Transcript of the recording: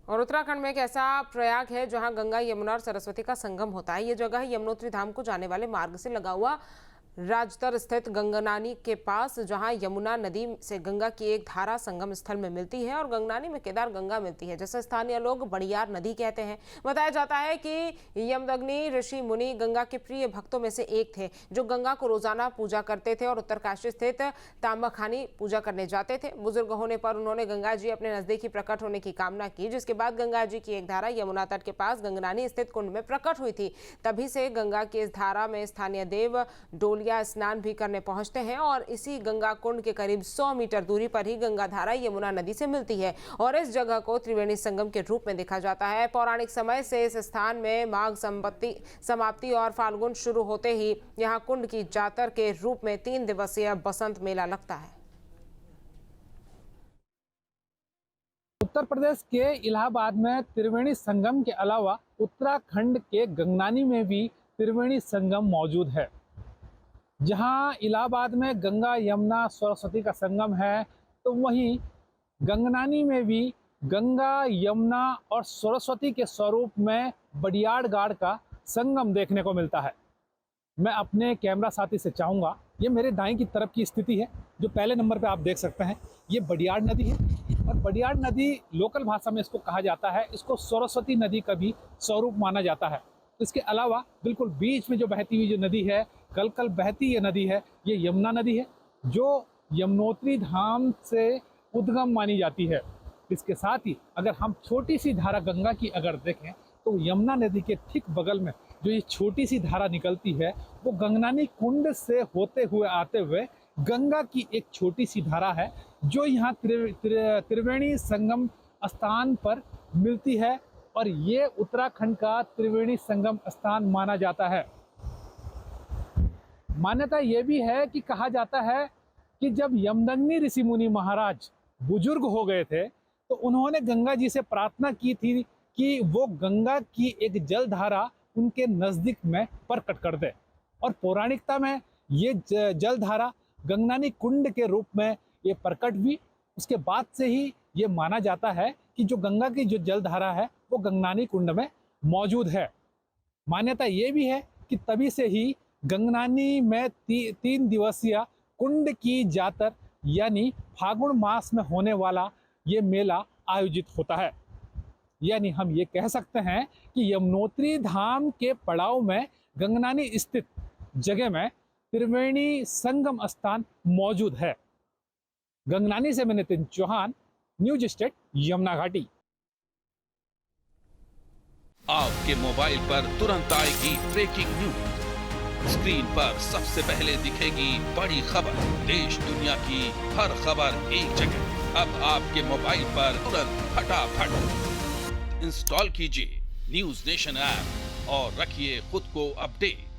और उत्तराखंड में एक ऐसा प्रयाग है जहां गंगा, यमुना और सरस्वती का संगम होता है। ये जगह यमुनोत्री धाम को जाने वाले मार्ग से लगा हुआ राजतर स्थित गंगनानी के पास, जहां यमुना नदी से गंगा की एक धारा संगम स्थल में मिलती है और गंगनानी में केदार गंगा मिलती है, जिसे स्थानीय लोग बड़ियार नदी कहते हैं। बताया जाता है कि यमदग्नि ऋषि मुनि गंगा के प्रिय भक्तों में से एक थे, जो गंगा को रोजाना पूजा करते थे और उत्तरकाशी स्थित ताम्रखानी पूजा करने जाते थे। बुजुर्ग होने पर उन्होंने गंगा जी अपने नजदीक ही प्रकट होने की कामना की, जिसके बाद गंगा जी की एक धारा यमुना तट के पास गंगनानी स्थित कुंड में प्रकट हुई थी। तभी से गंगा की इस धारा में स्थानीय देव डोलिया स्नान भी करने पहुंचते हैं और इसी गंगा कुंड के करीब 100 मीटर दूरी पर ही गंगा धारा यमुना नदी से मिलती है और इस जगह को त्रिवेणी संगम के रूप में देखा जाता है। पौराणिक समय से इस स्थान में माघ समाप्ति और फाल्गुन शुरू होते ही यहां कुंड की जातर के रूप में 3 दिवसीय बसंत मेला लगता है। उत्तर प्रदेश के इलाहाबाद में त्रिवेणी संगम के अलावा उत्तराखंड के गंगनानी में भी त्रिवेणी संगम मौजूद है। जहां इलाहाबाद में गंगा, यमुना, सरस्वती का संगम है, तो वहीं गंगनानी में भी गंगा, यमुना और सरस्वती के स्वरूप में बड़ियार गाड़ का संगम देखने को मिलता है। मैं अपने कैमरा साथी से चाहूँगा, ये मेरे दाएं की तरफ की स्थिति है जो पहले नंबर पे आप देख सकते हैं, ये बड़ियार नदी है और बड़ियार नदी लोकल भाषा में इसको कहा जाता है, इसको सरस्वती नदी का भी स्वरूप माना जाता है। इसके अलावा बिल्कुल बीच में जो बहती हुई जो नदी है, कल कल बहती ये नदी है, ये यमुना नदी है जो यमुनोत्री धाम से उद्गम मानी जाती है। इसके साथ ही अगर हम छोटी सी धारा गंगा की अगर देखें तो यमुना नदी के ठीक बगल में जो ये छोटी सी धारा निकलती है वो गंगनानी कुंड से होते हुए आते हुए गंगा की एक छोटी सी धारा है जो यहाँ त्रिवेणी संगम स्थान पर मिलती है और ये उत्तराखंड का त्रिवेणी संगम स्थान माना जाता है। मान्यता ये भी है कि कहा जाता है कि जब यमदग्नि ऋषि मुनि महाराज बुजुर्ग हो गए थे तो उन्होंने गंगा जी से प्रार्थना की थी कि वो गंगा की एक जलधारा उनके नज़दीक में प्रकट कर दे और पौराणिकता में ये जलधारा गंगनानी कुंड के रूप में ये प्रकट हुई। उसके बाद से ही ये माना जाता है कि जो गंगा की जो जलधारा है वो गंगनानी कुंड में मौजूद है। मान्यता ये भी है कि तभी से ही गंगनानी में 3 दिवसीय कुंड की जातर यानी फागुन मास में होने वाला ये मेला आयोजित होता है। यानी हम ये कह सकते हैं कि यमुनोत्री धाम के पड़ाव में गंगनानी स्थित जगह में त्रिवेणी संगम स्थान मौजूद है। गंगनानी से मैं नितिन चौहान, न्यूज स्टेट यमुना घाटी। आपके मोबाइल पर तुरंत आएगी ब्रेकिंग न्यूज, स्क्रीन पर सबसे पहले दिखेगी बड़ी खबर, देश दुनिया की हर खबर एक जगह। अब आपके मोबाइल पर तुरंत फटाफट इंस्टॉल कीजिए न्यूज नेशन ऐप और रखिए खुद को अपडेट।